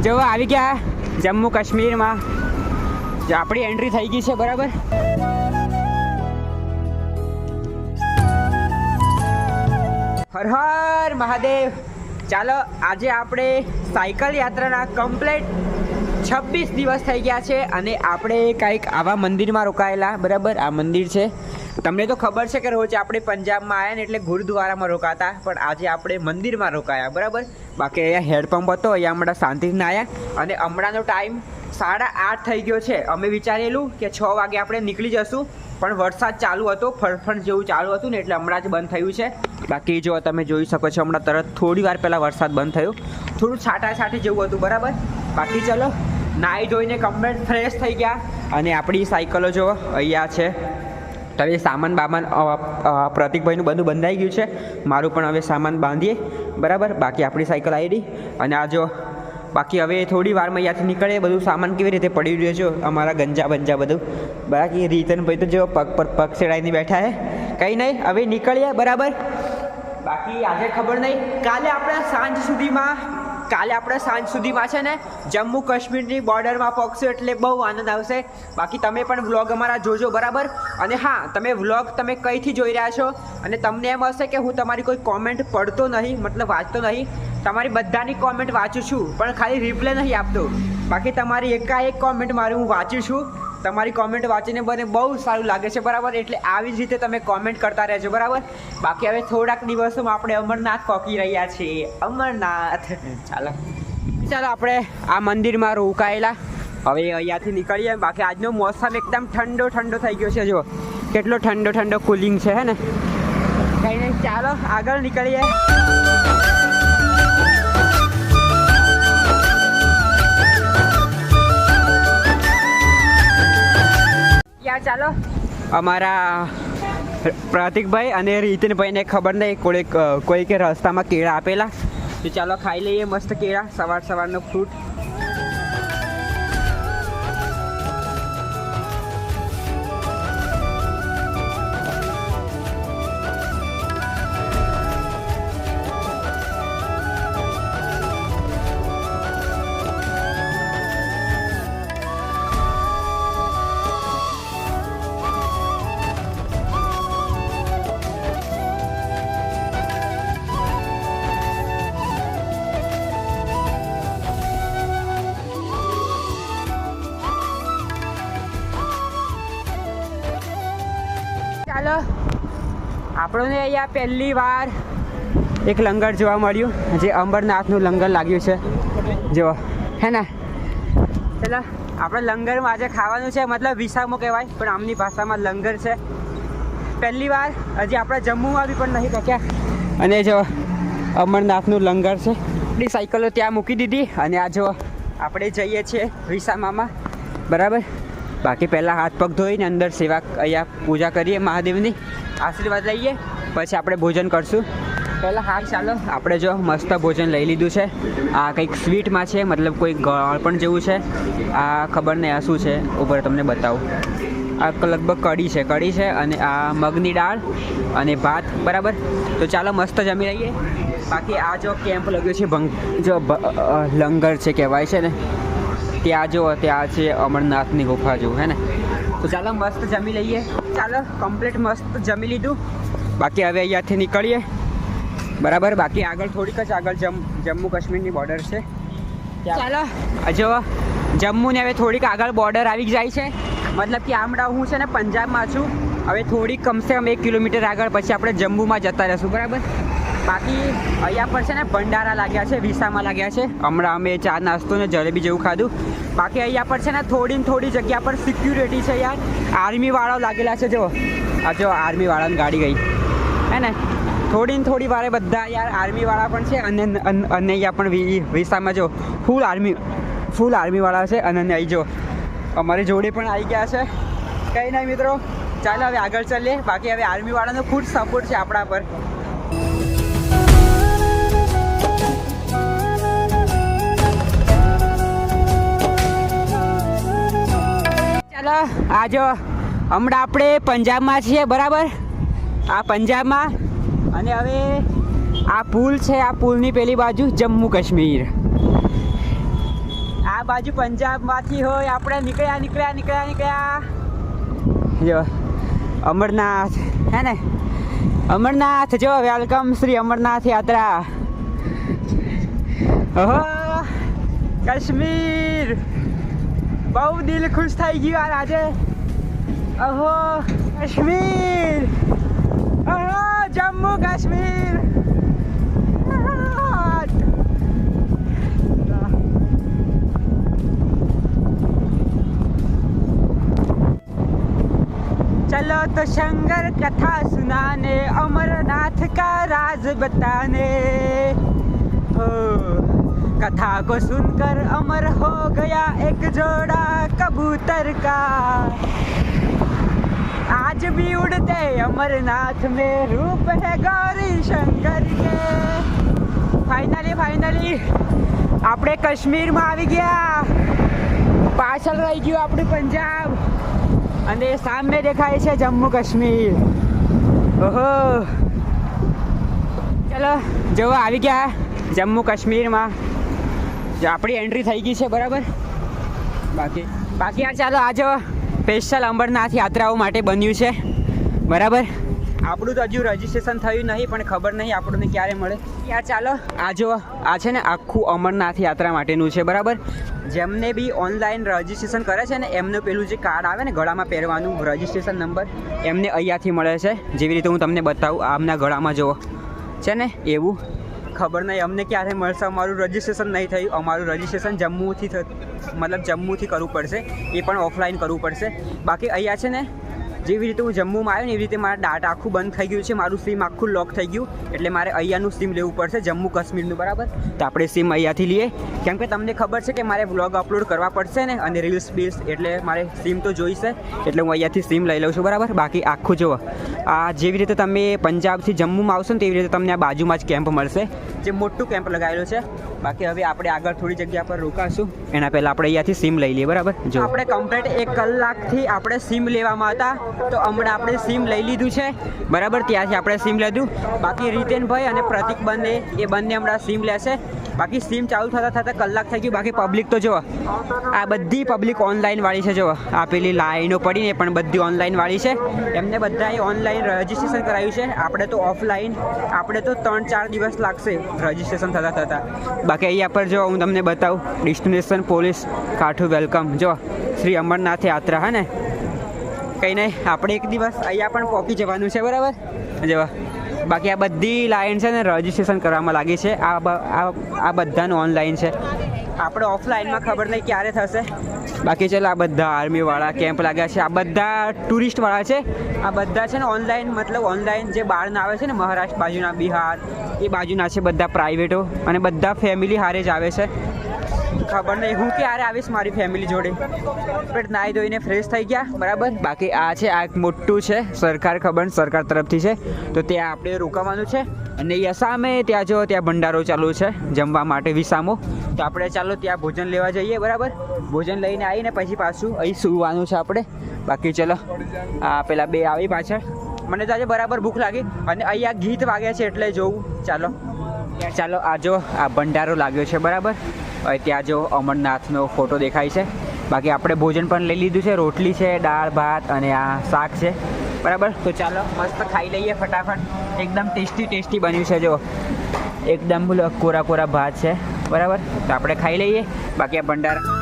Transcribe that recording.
જો આવી ગયા જમ્મુ કાશ્મીરમાં, જો આપણી એન્ટ્રી થઈ ગઈ છે બરાબર. હર હર મહાદેવ. ચાલો આજે આપણે સાયકલ યાત્રાના કમ્પ્લીટ 26 દિવસ થઈ ગયા છે અને આપણે કંઈક આવા મંદિરમાં રોકાયેલા બરાબર. આ મંદિર છે, તમને તો ખબર છે કે રોજ આપણે પંજાબમાં આવ્યા ને એટલે ગુરુદ્વારામાં રોકાતા, પણ આજે આપણે મંદિરમાં રોકાયા બરાબર. બાકી અહીંયા હેડપંપ હતો, અહીંયા હમણાં શાંતિથી આવ્યા અને હમણાંનો ટાઈમ 8:30 થઈ ગયો છે. અમે વિચારેલું કે 6 વાગે આપણે નીકળી જશું, પણ વરસાદ ચાલુ હતો, ફરફર જેવું ચાલુ હતું ને એટલે હમણાં જ બંધ થયું છે. બાકી જો તમે જોઈ શકો છો હમણાં તરત થોડી વાર પહેલાં વરસાદ બંધ થયો, થોડું છાંટાછાંટી જેવું હતું બરાબર. બાકી ચલો નાહી ધોઈને કમ્પ્લીટ ફ્રેશ થઈ ગયા અને આપણી સાયકલો જો અહીંયા છે. હવે સામાન પ્રતિકભાઈનું બધું બંધાઈ ગયું છે, મારું પણ હવે સામાન બાંધીએ બરાબર. બાકી આપણી સાયકલ આવી રહી અને આ જો બાકી હવે થોડી વારમાં અહીંયાથી નીકળે. બધું સામાન કેવી રીતે પડી રહ્યો છે અમારા ગંજા બંજા બધું. બાકી રીતનભાઈ તો જો પગ પર પગ સેડાઈને બેઠા હે. કંઈ નહીં, હવે નીકળીએ બરાબર. બાકી આજે ખબર નહીં, કાલે આપણે સાંજ સુધીમાં છે ને જમ્મુ કાશ્મીરની બોર્ડરમાં પહોંચશું એટલે બહુ આનંદ આવશે. બાકી તમે પણ વ્લોગ અમારા જોજો બરાબર. અને હા, તમે વ્લોગ તમે કંઈથી જોઈ રહ્યા છો અને તમને એમ હશે કે હું તમારી કોઈ કોમેન્ટ પડતો નહીં, મતલબ વાંચતો નહીં. તમારી બધાની કોમેન્ટ વાંચું છું પણ ખાલી રિપ્લે નહીં આપતો. બાકી તમારી એકાએક કોમેન્ટ મારી હું વાંચું છું. તમારી કોમેન્ટ વાંચીને મને બહુ સારું લાગે છે બરાબર. એટલે આવી જ રીતે તમે કોમેન્ટ કરતા રહેજો બરાબર. બાકી હવે થોડાક દિવસોમાં આપણે અમરનાથ પહોંચી રહ્યા છીએ. અમરનાથ ચાલો આપણે આ મંદિરમાં રોકાયેલા, હવે અહીંયાથી નીકળીએ. બાકી આજનો મોસમ એકદમ ઠંડો થઈ ગયો છે. જો કેટલો ઠંડો કુલિંગ છે હે ને. કંઈ નહીં, ચાલો આગળ નીકળીએ. ચાલો અમારા પ્રતિકભાઈ અને રીતિનભાઈને ખબર નહીં કોઈ કે રસ્તામાં કેળા આપેલા, તો ચાલો ખાઈ લઈએ મસ્ત કેળા, સવારનો ફ્રૂટ. ચાલો આપણને અહીંયા પહેલી વાર એક લંગર જોવા મળ્યું, જે અમરનાથનું લંગર લાગ્યું છે જો હે ને. ચાલો આપણે લંગરમાં આજે ખાવાનું છે, મતલબ વિસામો કહેવાય પણ આમની ભાષામાં લંગર છે. પહેલી વાર, હજી આપણે જમ્મુમાં બી પણ નહીં ટક્યા. અને જો અમરનાથનું લંગર છે. આપણી સાયકલો ત્યાં મૂકી દીધી અને આ જો આપણે જઈએ છીએ વિસામામાં બરાબર. બાકી પહેલાં હાથ પગ ધોઈને અંદર સેવા અહીંયા પૂજા કરીએ મહાદેવની, આશીર્વાદ લઈએ, પછી આપણે ભોજન કરશું. પહેલાં હા ચાલો આપણે જો મસ્ત ભોજન લઈ લીધું છે. આ કંઈક સ્વીટમાં છે, મતલબ કોઈ ગળ પણ જેવું છે. આ ખબર નહીં આ શું છે, ઉપર તમને બતાવું. આ લગભગ કઢી છે અને આ મગની દાળ અને ભાત બરાબર. તો ચાલો મસ્ત જમી લઈએ. બાકી આ જો કેમ્પ લાગ્યો છે જો લંગર છે કહેવાય છે ને, ત્યાં જો ત્યાં છે અમરનાથની ગુફા જેવું હે ને. તો ચાલો મસ્ત જમી લઈએ. ચાલો કમ્પ્લીટ મસ્ત જમી લીધું. બાકી હવે અહીંયાથી નીકળીએ બરાબર. બાકી આગળ થોડીક જ આગળ જમ્મુ કાશ્મીરની બોર્ડર છે. ચાલો જો જમ્મુને હવે થોડીક આગળ બોર્ડર આવી જાય છે, મતલબ કે હમણાં હું છે ને પંજાબમાં છું. હવે થોડીક કમસે કમ 1 કિલોમીટર આગળ પછી આપણે જમ્મુમાં જતા રહીશું બરાબર. બાકી અહીંયા પર છે ને ભંડારા લાગ્યા છે, વિસામાં લાગ્યા છે. હમણાં અમે ચા નાસ્તો ને જલેબી જેવું ખાધું. બાકી અહીંયા પર છે ને થોડી જગ્યા પર સિક્યુરિટી છે યાર, આર્મીવાળાઓ લાગેલા છે. જો આ જો આર્મીવાળાની ગાડી ગઈ હે ને. થોડી વારે બધા યાર આર્મીવાળા પણ છે અને અહીંયા પણ વિસામાં જો ફૂલ આર્મીવાળા છે. અને અહીં જો અમારી જોડે પણ આવી ગયા છે. કંઈ નહીં મિત્રો, ચાલો હવે આગળ ચાલીએ. બાકી હવે આર્મીવાળાનો ફૂલ સપોર્ટ છે આપણા પર. ચાલો આ જો હમણાં આપણે પંજાબમાં છીએ બરાબર. આ પંજાબમાં અને હવે આ પુલ છે, આ પુલની પેલી બાજુ જમ્મુ કાશ્મીર. આ બાજુ પંજાબમાંથી હોય આપણે નીકળ્યા જો અમરનાથ હે ને અમરનાથ જો વેલકમ શ્રી અમરનાથ યાત્રા ઓહો કાશ્મીર બહુ દિલ ખુશ થઈ ગયું યાર આજે ઓહો કાશ્મીર ઓહો જમ્મુ કાશ્મીર चलो तो शंकर कथा सुनाने अमरनाथ का राज बताने हो कथा को सुनकर अमर हो गया एक जोड़ा कबूतर का आज भी उड़ते अमरनाथ में रूप है गौरी शंकर के फाइनली આપણે કાશ્મીરમાં આવી ગયા પાછળ રહી ગયું આપણું પંજાબ અને સામે દેખાય છે જમ્મુ કાશ્મીર ઓહો ચલો જો આવી ગયા જમ્મુ કાશ્મીરમાં જો આપણી એન્ટ્રી થઈ ગઈ છે બરાબર બાકી યાર ચાલો આજે સ્પેશિયલ અમરનાથ યાત્રાઓ માટે બન્યું છે બરાબર આપણું તો હજુ રજીસ્ટ્રેશન થયું નહીં પણ ખબર નહીં આપણને ક્યારે મળે યાર ચાલો આ છે ને આખું અમરનાથ યાત્રા માટેનું છે બરાબર જેમને બી ઓનલાઈન રજીસ્ટ્રેશન કરે છે ને એમનું પેલું જે કાર્ડ આવે ને ગળામાં પહેરવાનું રજીસ્ટ્રેશન નંબર એમને અહીંયાથી મળે છે જેવી રીતે હું તમને બતાવું આમના ગળામાં જુઓ છે ને એવું ખબર નહીં અમને ક્યારે મળશે અમારું રજીસ્ટ્રેશન નહીં થયું અમારું રજીસ્ટ્રેશન જમ્મુથી કરવું પડશે એ પણ ઓફલાઈન કરવું પડશે બાકી અહીંયા છે ને જેવી રીતે હું જમ્મુમાં આવ્યો ને એવી રીતે મારા ડાટા આખું બંધ થઈ ગયું છે મારું સિમ આખું લોક થઈ ગયું એટલે મારે અહીંયાનું સિમ લેવું પડશે જમ્મુ કાશ્મીરનું બરાબર તો આપણે સિમ અહીંયાથી લઈએ કેમ કે તમને ખબર છે કે મારે વ્લોગ અપલોડ કરવા પડશે ને અને રીલ્સ બીલ્સ એટલે મારે સિમ તો જોઈશે એટલે હું અહીંયાથી સિમ લઈ લઉં છું બરાબર બાકી આખું જુઓ આ જેવી રીતે તમે પંજાબથી જમ્મુમાં આવશો ને તેવી રીતે તમને આ બાજુમાં જ કેમ્પ મળશે જે મોટું કેમ્પ લગાવેલું છે બાકી હવે આપણે આગળ થોડી જગ્યા પર રોકાશું એના પહેલાં આપણે અહીંયાથી સિમ લઈ લઈએ બરાબર જો આપણે કમ્પ્લીટ 1 કલાકથી આપણે સિમ લેવામાં હતા તો હમણાં આપણે સિમ લઈ લીધું છે બરાબર ત્યાંથી આપણે સિમ લીધું બાકી રીતેનભાઈ અને પ્રતિક બંને હમણાં સિમ લેશે બાકી સિમ ચાલુ થતાં કલાક થઈ ગયું બાકી પબ્લિક તો જુઓ આ બધી પબ્લિક ઓનલાઈન વાળી છે જુઓ આ પેલી લાઈનો પડીને પણ બધી ઓનલાઈન વાળી છે એમને બધાએ ઓનલાઈન રજીસ્ટ્રેશન કરાવ્યું છે આપણે તો ઓફલાઈન આપણે તો 3-4 દિવસ લાગશે રજીસ્ટ્રેશન થતાં બાકી અહીંયા પર જો હું તમને બતાવું ડેસ્ટિનેશન પોલીસ કાઠું વેલકમ જો શ્રી અમરનાથ યાત્રા હે ને કંઈ નહીં આપણે એક દિવસ અહીંયા પણ પહોંચી જવાનું છે બરાબર જો બાકી આ બધી લાઈન છે ને રજીસ્ટ્રેશન કરવામાં લાગી છે આ બધાનું ઓનલાઈન છે આપણે ઓફલાઈનમાં ખબર નહીં ક્યારે થશે બાકી ચાલો આ બધા આર્મીવાળા કેમ્પ લાગ્યા છે આ બધા ટુરિસ્ટવાળા છે આ બધા છે ને ઓનલાઈન જે બહારના આવે છે ને મહારાષ્ટ્ર બાજુના બિહાર એ બાજુના છે બધા પ્રાઇવેટો અને બધા ફેમિલી હારે જ આવે છે ખબર નહીં હું ક્યારે આવીશ મારી ફેમિલી જોડે પણ નાહી ધોઈને ફ્રેશ થઈ ગયા બરાબર બાકી આ છે આ એક મોટું છે સરકાર તરફથી છે તો ત્યાં આપણે રોકાવાનું છે અને અહીંયા સામે ત્યાં જો ત્યાં ભંડારો ચાલુ છે જમવા માટે વિસામો તો આપણે ચાલો ત્યાં ભોજન લેવા જઈએ બરાબર ભોજન લઈને આવીને પછી પાછું અહીં સૂવાનું છે આપણે બાકી ચલો આ પેલા બે આવી પાછળ મને તો આજે બરાબર ભૂખ લાગી અને અહીંયા ગીત વાગે છે એટલે જોવું ચાલો આ જો આ ભંડારો લાગ્યો છે બરાબર હવે ત્યાં જો અમરનાથનો ફોટો દેખાય છે બાકી આપણે ભોજન પણ લઈ લીધું છે રોટલી છે દાળ ભાત અને આ શાક છે બરાબર તો ચાલો મસ્ત ખાઈ લઈએ ફટાફટ એકદમ ટેસ્ટી બન્યું છે જો એકદમ કોરા ભાત છે બરાબર તો આપણે ખાઈ લઈએ બાકી આ ભંડારા